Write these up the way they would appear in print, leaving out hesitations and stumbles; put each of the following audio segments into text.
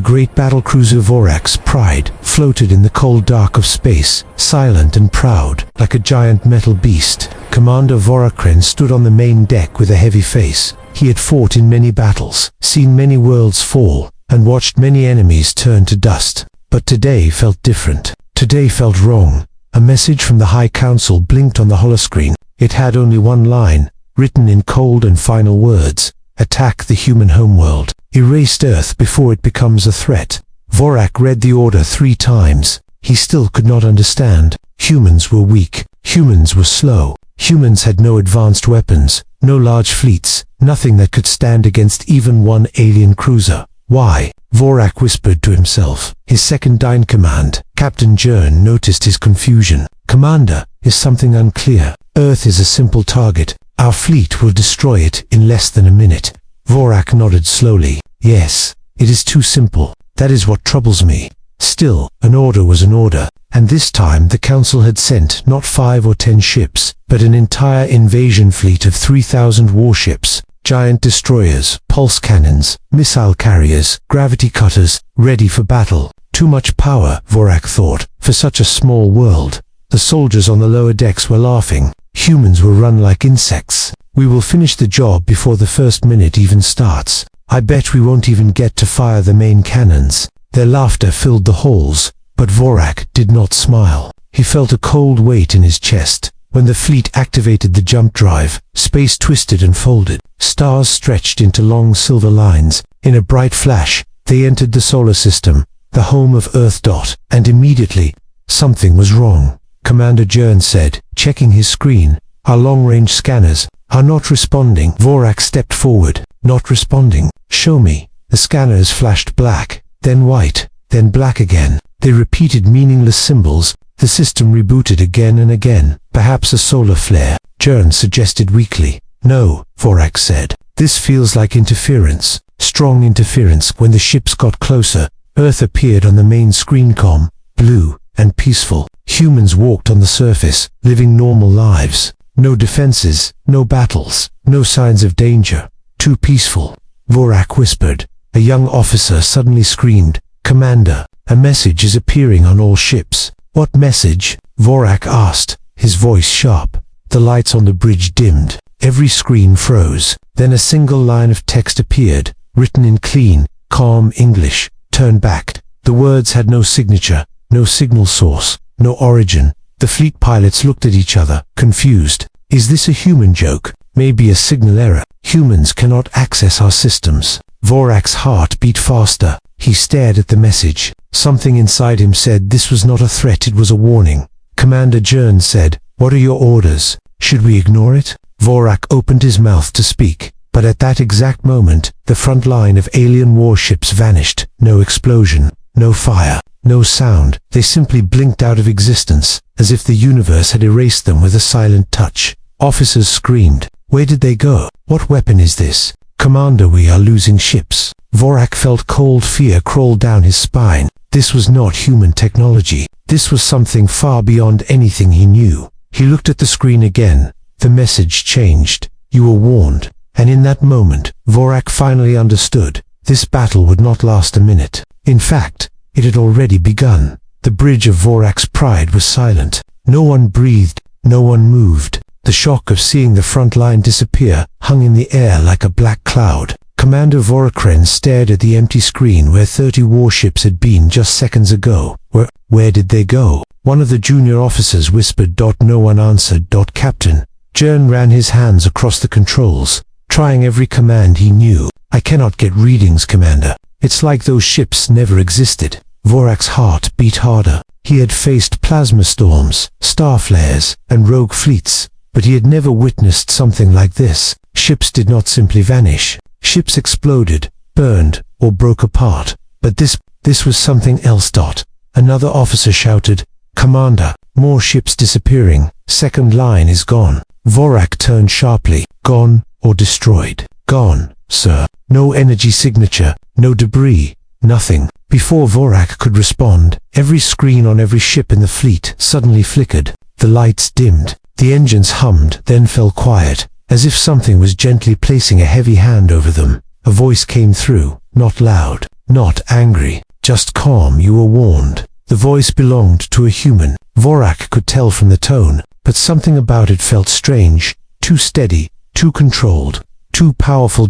The great battlecruiser Vorak's Pride floated in the cold dark of space, silent and proud, like a giant metal beast. Commander Vorakren stood on the main deck with a heavy face. He had fought in many battles, seen many worlds fall, and watched many enemies turn to dust. But today felt different. Today felt wrong. A message from the High Council blinked on the holoscreen. It had only one line, written in cold and final words: attack the human homeworld. Erased Earth before it becomes a threat. Vorak read the order 3 times. He still could not understand. Humans were weak. Humans were slow. Humans had no advanced weapons, no large fleets, nothing that could stand against even one alien cruiser. Why? Vorak whispered to himself. His second-in-command, Captain Jern, noticed his confusion. Commander, is something unclear? Earth is a simple target. Our fleet will destroy it in less than a minute. Vorak nodded slowly. Yes, it is too simple. That is what troubles me. Still, an order was an order, and this time the Council had sent not 5 or 10 ships, but an entire invasion fleet of 3,000 warships, giant destroyers, pulse cannons, missile carriers, gravity cutters, ready for battle. Too much power, Vorak thought, for such a small world. The soldiers on the lower decks were laughing. Humans will run like insects. We will finish the job before the first minute even starts. I bet we won't even get to fire the main cannons. Their laughter filled the halls, but Vorak did not smile. He felt a cold weight in his chest. When the fleet activated the jump drive, space twisted and folded. Stars stretched into long silver lines. In a bright flash, they entered the solar system, the home of Earth. And immediately, something was wrong. Commander Jern said, checking his screen. Our long-range scanners are not responding. Vorak stepped forward. Not responding. Show me. The scanners flashed black, then white, then black again. They repeated meaningless symbols. The system rebooted again and again. Perhaps a solar flare, Jern suggested weakly. No, Vorak said. This feels like interference. Strong interference. When the ships got closer, Earth appeared on the main screen, calm, blue, and peaceful. Humans walked on the surface, living normal lives. No defenses, no battles, no signs of danger. Too peaceful. Vorak whispered. A young officer suddenly screamed, Commander, a message is appearing on all ships. What message? Vorak asked, his voice sharp. The lights on the bridge dimmed. Every screen froze. Then a single line of text appeared, written in clean, calm English. Turn back. The words had no signature, no signal source, no origin. The fleet pilots looked at each other, confused. Is this a human joke? Maybe a signal error. Humans cannot access our systems. Vorak's heart beat faster. He stared at the message. Something inside him said this was not a threat, it was a warning. Commander Jern said, what are your orders? Should we ignore it? Vorak opened his mouth to speak, but at that exact moment, the front line of alien warships vanished. No explosion, no fire, no sound. They simply blinked out of existence, as if the universe had erased them with a silent touch. Officers screamed. Where did they go? What weapon is this? Commander, we are losing ships. Vorak felt cold fear crawl down his spine. This was not human technology. This was something far beyond anything he knew. He looked at the screen again. The message changed. You were warned. And in that moment, Vorak finally understood. This battle would not last a minute. In fact, it had already begun. The bridge of Vorak's Pride was silent. No one breathed. No one moved. The shock of seeing the front line disappear hung in the air like a black cloud. Commander Vorakren stared at the empty screen where 30 warships had been just seconds ago. Where did they go? One of the junior officers whispered. No one answered. Captain. Jern ran his hands across the controls, trying every command he knew. I cannot get readings, Commander. It's like those ships never existed. Vorak's heart beat harder. He had faced plasma storms, star flares, and rogue fleets, but he had never witnessed something like this. Ships did not simply vanish. Ships exploded, burned, or broke apart. But this was something else. Another officer shouted, Commander, more ships disappearing. Second line is gone. Vorak turned sharply. Gone or destroyed? Gone, sir. No energy signature, no debris, nothing. Before Vorak could respond, every screen on every ship in the fleet suddenly flickered. The lights dimmed. The engines hummed, then fell quiet, as if something was gently placing a heavy hand over them. A voice came through, not loud, not angry, just calm. You were warned. The voice belonged to a human. Vorak could tell from the tone, but something about it felt strange, too steady, too controlled, too powerful.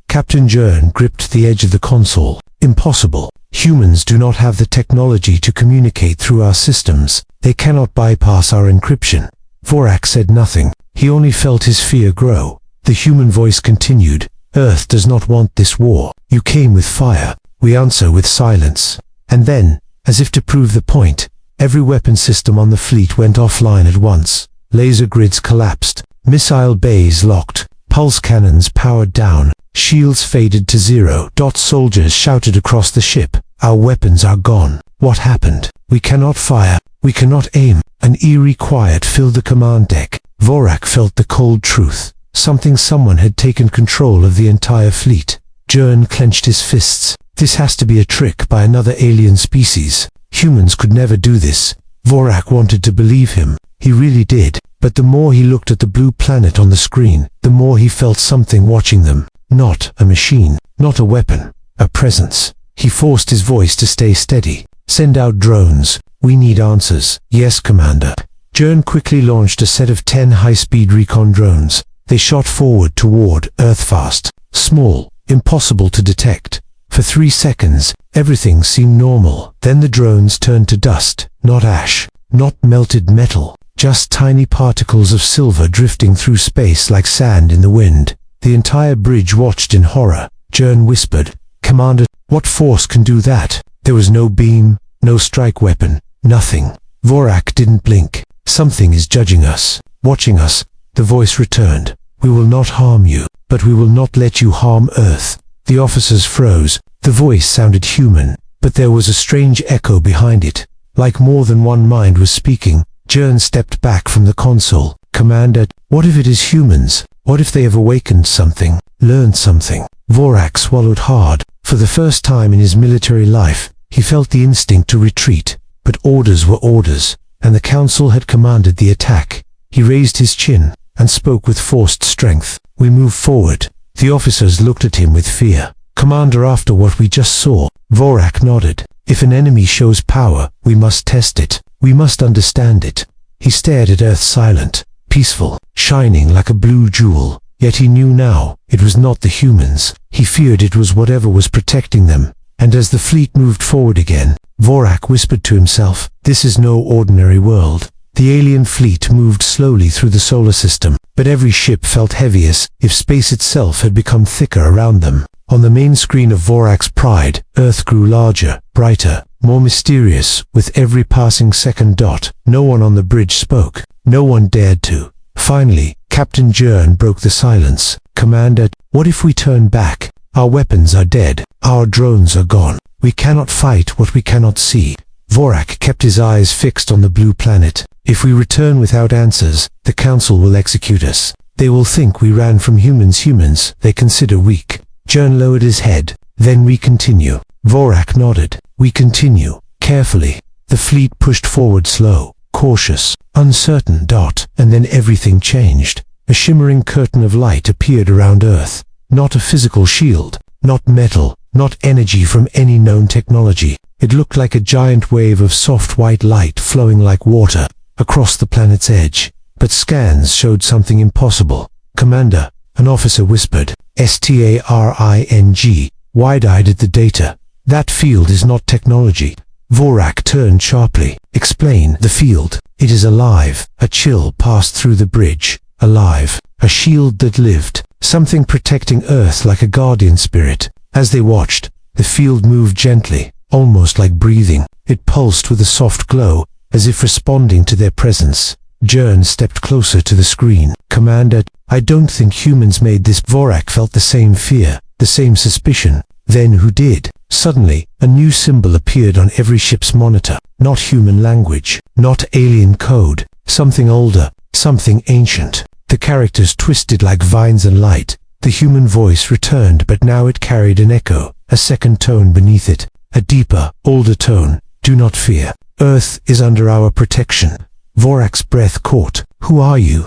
Captain Jern gripped the edge of the console. Impossible. Humans do not have the technology to communicate through our systems. They cannot bypass our encryption. Vorak said nothing. He only felt his fear grow. The human voice continued. Earth does not want this war. You came with fire. We answer with silence. And then, as if to prove the point, every weapon system on the fleet went offline at once. Laser grids collapsed. Missile bays locked. Pulse cannons powered down. Shields faded to zero. Soldiers shouted across the ship. Our weapons are gone. What happened? We cannot fire. We cannot aim. An eerie quiet filled the command deck. Vorak felt the cold truth. Someone had taken control of the entire fleet. Jern clenched his fists. This has to be a trick by another alien species. Humans could never do this. Vorak wanted to believe him. He really did. But the more he looked at the blue planet on the screen, the more he felt something watching them. Not a machine, not a weapon, a presence. He forced his voice to stay steady. Send out drones. We need answers. Yes, Commander. Jern quickly launched a set of 10 high-speed recon drones. They shot forward toward Earth fast. Small, impossible to detect. For 3 seconds, everything seemed normal. Then the drones turned to dust. Not ash, not melted metal. Just tiny particles of silver drifting through space like sand in the wind. The entire bridge watched in horror. Jern whispered, Commander, what force can do that? There was no beam, no strike weapon, nothing. Vorak didn't blink. Something is judging us, watching us. The voice returned. We will not harm you, but we will not let you harm Earth. The officers froze. The voice sounded human, but there was a strange echo behind it. Like more than one mind was speaking. Jern stepped back from the console. Commander, what if it is humans? What if they have awakened something, learned something? Vorak swallowed hard. For the first time in his military life, he felt the instinct to retreat. But orders were orders, and the Council had commanded the attack. He raised his chin and spoke with forced strength. We move forward. The officers looked at him with fear. Commander, after what we just saw, Vorak nodded. If an enemy shows power, we must test it. We must understand it. He stared at Earth, silent, peaceful, shining like a blue jewel. Yet he knew now, it was not the humans. He feared it was whatever was protecting them. And as the fleet moved forward again, Vorak whispered to himself, this is no ordinary world. The alien fleet moved slowly through the solar system, but every ship felt heavy as if space itself had become thicker around them. On the main screen of Vorak's pride, Earth grew larger, brighter, more mysterious with every passing second. No one on the bridge spoke. No one dared to. Finally, Captain Jern broke the silence. Commander, what if we turn back? Our weapons are dead. Our drones are gone. We cannot fight what we cannot see. Vorak kept his eyes fixed on the blue planet. If we return without answers, the Council will execute us. They will think we ran from humans they consider weak. Jern lowered his head. Then we continue. Vorak nodded. We continue. Carefully. The fleet pushed forward, slow, cautious, uncertain. And then everything changed. A shimmering curtain of light appeared around Earth. Not a physical shield, not metal, not energy from any known technology. It looked like a giant wave of soft white light flowing like water across the planet's edge. But scans showed something impossible. Commander, an officer whispered. STARING, wide-eyed at the data. That field is not technology. Vorak turned sharply. Explain the field. It is alive. A chill passed through the bridge. Alive. A shield that lived. Something protecting Earth like a guardian spirit. As they watched, the field moved gently, almost like breathing. It pulsed with a soft glow, as if responding to their presence. Jern stepped closer to the screen. Commander, I don't think humans made this. Vorak felt the same fear, the same suspicion. Then who did? Suddenly, a new symbol appeared on every ship's monitor. Not human language, not alien code. Something older, something ancient. The characters twisted like vines and light. The human voice returned, but now it carried an echo, a second tone beneath it. A deeper, older tone. Do not fear. Earth is under our protection. Vorak's breath caught. Who are you?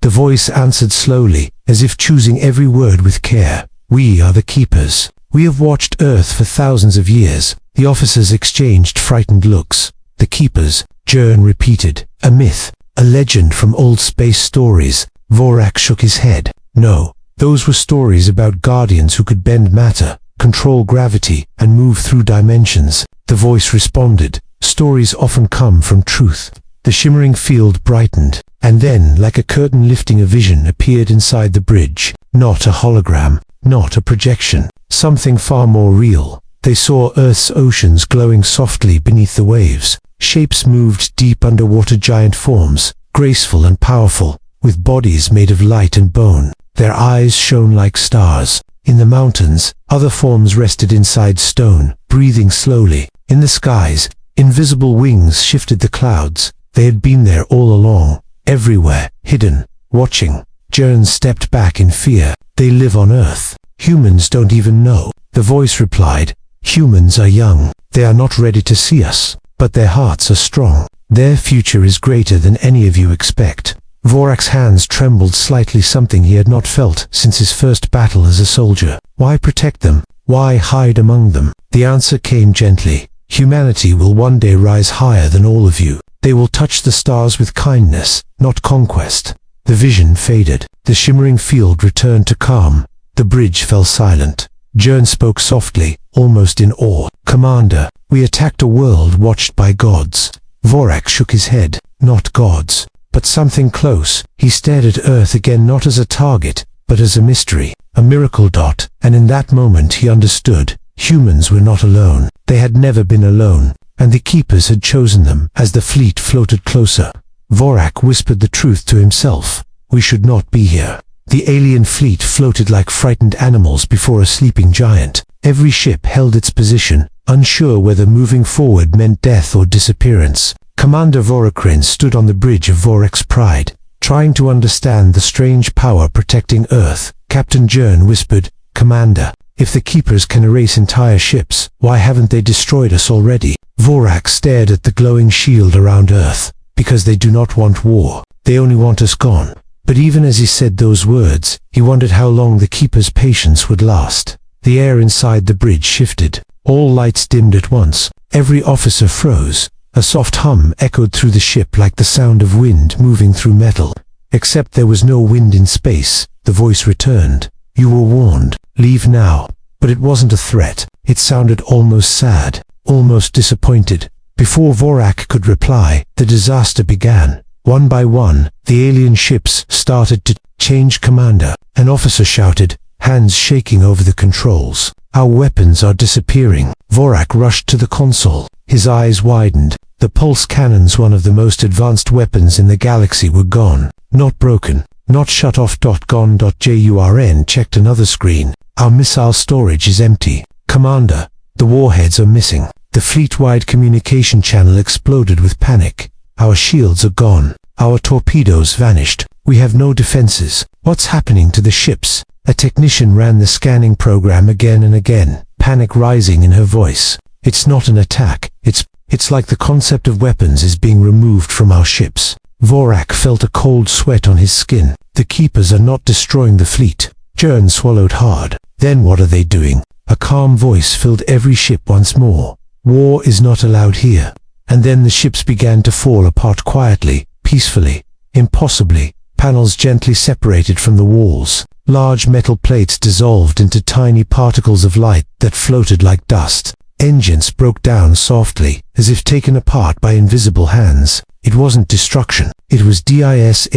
The voice answered slowly, as if choosing every word with care. We are the keepers. We have watched Earth for thousands of years. The officers exchanged frightened looks. The keepers, Jern repeated. A myth, a legend from old space stories. Vorak shook his head. No, those were stories about guardians who could bend matter, control gravity, and move through dimensions. The voice responded. Stories often come from truth. The shimmering field brightened, and then, like a curtain lifting, a vision appeared inside the bridge. Not a hologram, not a projection, something far more real. They saw Earth's oceans glowing softly beneath the waves. Shapes moved deep underwater, giant forms, graceful and powerful, with bodies made of light and bone. Their eyes shone like stars. In the mountains, other forms rested inside stone, breathing slowly. In the skies, invisible wings shifted the clouds. They had been there all along, everywhere, hidden, watching. Jern stepped back in fear. They live on Earth. Humans don't even know. The voice replied. Humans are young. They are not ready to see us, but their hearts are strong. Their future is greater than any of you expect. Vorak's hands trembled slightly, something he had not felt since his first battle as a soldier. Why protect them? Why hide among them? The answer came gently. Humanity will one day rise higher than all of you. They will touch the stars with kindness, not conquest. The vision faded. The shimmering field returned to calm. The bridge fell silent. Jern spoke softly, almost in awe. Commander, we attacked a world watched by gods. Vorak shook his head. Not gods, but something close. He stared at Earth again, not as a target, but as a mystery, a miracle dot. And in that moment he understood. Humans were not alone. They had never been alone, and the keepers had chosen them. As the fleet floated closer, Vorak whispered the truth to himself. We should not be here. The alien fleet floated like frightened animals before a sleeping giant. Every ship held its position, unsure whether moving forward meant death or disappearance. Commander Vorakrin stood on the bridge of Vorak's pride, trying to understand the strange power protecting Earth. Captain Jern whispered, Commander, if the keepers can erase entire ships, why haven't they destroyed us already? Vorak stared at the glowing shield around Earth. Because they do not want war. They only want us gone. But even as he said those words, he wondered how long the keepers' patience would last. The air inside the bridge shifted. All lights dimmed at once. Every officer froze. A soft hum echoed through the ship like the sound of wind moving through metal. Except there was no wind in space. The voice returned. You were warned. Leave now. But it wasn't a threat. It sounded almost sad, almost disappointed. Before Vorak could reply, the disaster began. One by one, the alien ships started to change commander. An officer shouted, hands shaking over the controls. Our weapons are disappearing. Vorak rushed to the console. His eyes widened. The pulse cannons, one of the most advanced weapons in the galaxy, were gone. Not broken, not shut off. Gone. Jurn checked another screen. Our missile storage is empty. Commander, the warheads are missing. The fleet-wide communication channel exploded with panic. Our shields are gone. Our torpedoes vanished. We have no defenses. What's happening to the ships? A technician ran the scanning program again and again, panic rising in her voice. It's not an attack. It's like the concept of weapons is being removed from our ships. Vorak felt a cold sweat on his skin. The keepers are not destroying the fleet. Jern swallowed hard. Then what are they doing? A calm voice filled every ship once more. War is not allowed here. And then the ships began to fall apart quietly, peacefully, impossibly. Panels gently separated from the walls. Large metal plates dissolved into tiny particles of light that floated like dust. Engines broke down softly, as if taken apart by invisible hands. It wasn't destruction. It was DISASSEMBLY.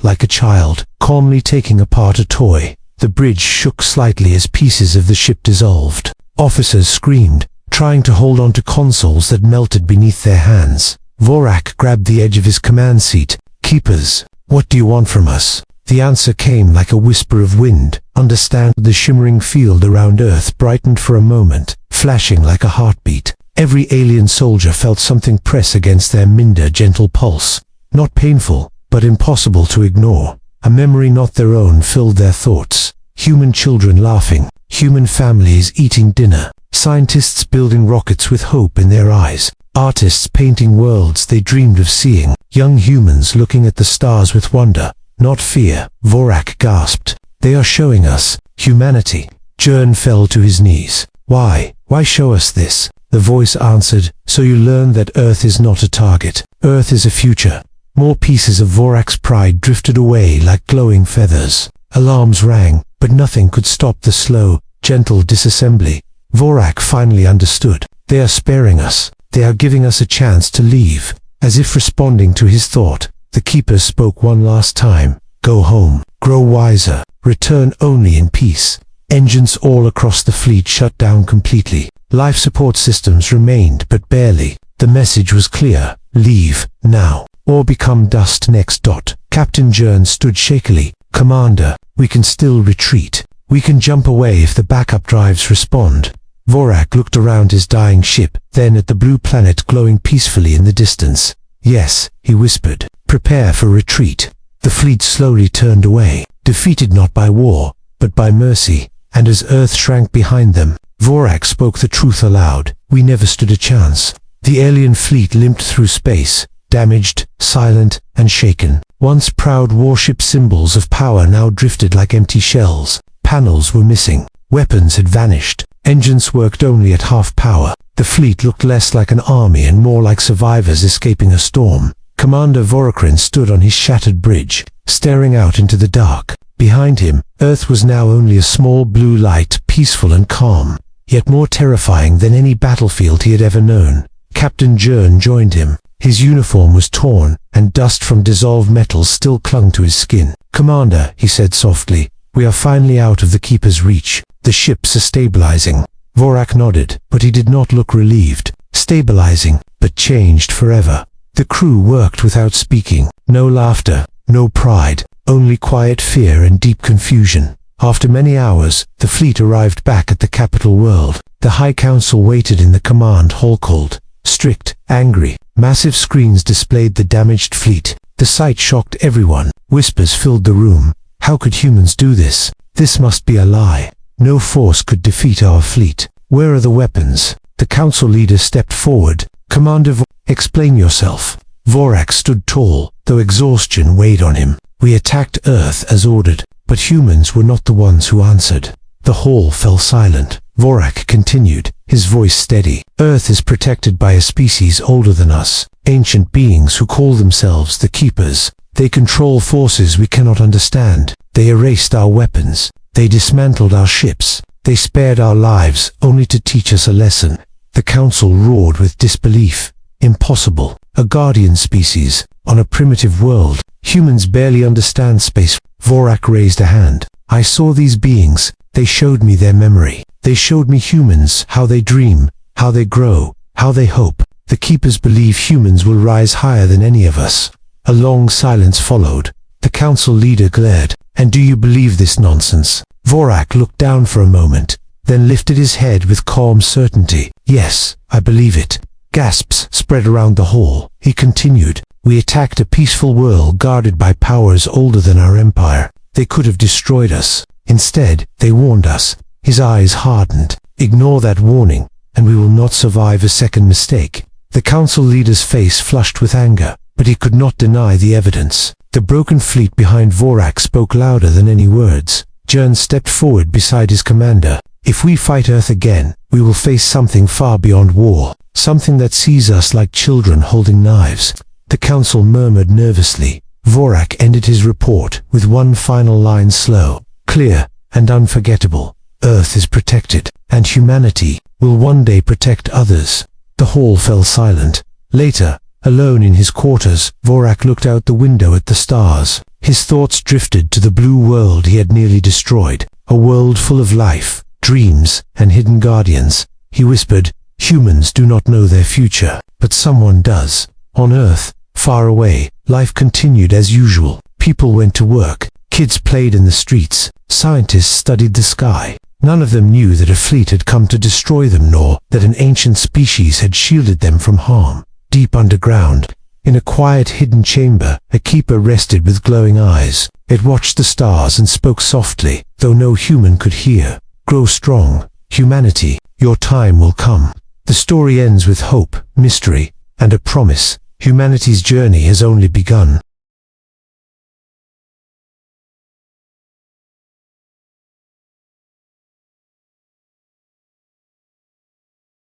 Like a child, calmly taking apart a toy. The bridge shook slightly as pieces of the ship dissolved. Officers screamed, trying to hold on to consoles that melted beneath their hands. Vorak grabbed the edge of his command seat. Keepers, what do you want from us? The answer came like a whisper of wind. Understand. The shimmering field around Earth brightened for a moment, flashing like a heartbeat. Every alien soldier felt something press against their minder gentle pulse. Not painful, but impossible to ignore. A memory not their own filled their thoughts. Human children laughing. Human families eating dinner. Scientists building rockets with hope in their eyes. Artists painting worlds they dreamed of seeing. Young humans looking at the stars with wonder, not fear. Vorak gasped. They are showing us. Humanity. Jern fell to his knees. Why? Why show us this? The voice answered, so you learn that Earth is not a target. Earth is a future. More pieces of Vorak's pride drifted away like glowing feathers. Alarms rang, but nothing could stop the slow, gentle disassembly. Vorak finally understood. They are sparing us. They are giving us a chance to leave. As if responding to his thought, the Keepers spoke one last time. Go home. Grow wiser. Return only in peace. Engines all across the fleet shut down completely. Life support systems remained, but barely. The message was clear. Leave, now, or become dust next. Captain Jern stood shakily. Commander, we can still retreat. We can jump away if the backup drives respond. Vorak looked around his dying ship, then at the blue planet glowing peacefully in the distance. Yes, he whispered. Prepare for retreat. The fleet slowly turned away, defeated not by war, but by mercy. And as Earth shrank behind them, Vorak spoke the truth aloud. We never stood a chance. The alien fleet limped through space, damaged, silent, and shaken. Once proud warship symbols of power now drifted like empty shells. Panels were missing. Weapons had vanished. Engines worked only at half power. The fleet looked less like an army and more like survivors escaping a storm. Commander Vorakrin stood on his shattered bridge, staring out into the dark. Behind him, Earth was now only a small blue light, peaceful and calm, yet more terrifying than any battlefield he had ever known. Captain Jern joined him. His uniform was torn, and dust from dissolved metals still clung to his skin. Commander, he said softly, we are finally out of the Keeper's reach. The ships are stabilizing. Vorak nodded, but he did not look relieved. Stabilizing, but changed forever. The crew worked without speaking. No laughter, no pride. Only quiet fear and deep confusion. After many hours, the fleet arrived back at the capital world. The High Council waited in the command hall cold, strict, angry. Massive screens displayed the damaged fleet. The sight shocked everyone. Whispers filled the room. How could humans do this? This must be a lie. No force could defeat our fleet. Where are the weapons? The council leader stepped forward. Commander explain yourself. Vorak stood tall, though exhaustion weighed on him. We attacked Earth as ordered, but humans were not the ones who answered. The hall fell silent. Vorak continued, his voice steady. Earth is protected by a species older than us, ancient beings who call themselves the Keepers. They control forces we cannot understand. They erased our weapons. They dismantled our ships. They spared our lives only to teach us a lesson. The council roared with disbelief. Impossible. A guardian species, on a primitive world. Humans barely understand space. Vorak raised a hand. I saw these beings. They showed me their memory. They showed me humans, how they dream, how they grow, how they hope. The Keepers believe humans will rise higher than any of us. A long silence followed. The council leader glared. And do you believe this nonsense? Vorak looked down for a moment, then lifted his head with calm certainty. Yes, I believe it. Gasps spread around the hall. He continued. We attacked a peaceful world guarded by powers older than our empire. They could have destroyed us. Instead, they warned us. His eyes hardened. Ignore that warning, and we will not survive a second mistake. The council leader's face flushed with anger, but he could not deny the evidence. The broken fleet behind Vorak spoke louder than any words. Jern stepped forward beside his commander. If we fight Earth again, we will face something far beyond war. Something that sees us like children holding knives. The council murmured nervously. Vorak ended his report with one final line, slow, clear, and unforgettable. Earth is protected, and humanity will one day protect others. The hall fell silent. Later, alone in his quarters, Vorak looked out the window at the stars. His thoughts drifted to the blue world he had nearly destroyed. A world full of life, dreams, and hidden guardians. He whispered, humans do not know their future, but someone does. On Earth, far away, life continued as usual. People went to work. Kids played in the streets. Scientists studied the sky. None of them knew that a fleet had come to destroy them, nor that an ancient species had shielded them from harm. Deep underground, in a quiet hidden chamber, a keeper rested with glowing eyes. It watched the stars and spoke softly, though no human could hear. Grow strong, humanity, your time will come. The story ends with hope, mystery, and a promise. Humanity's journey has only begun.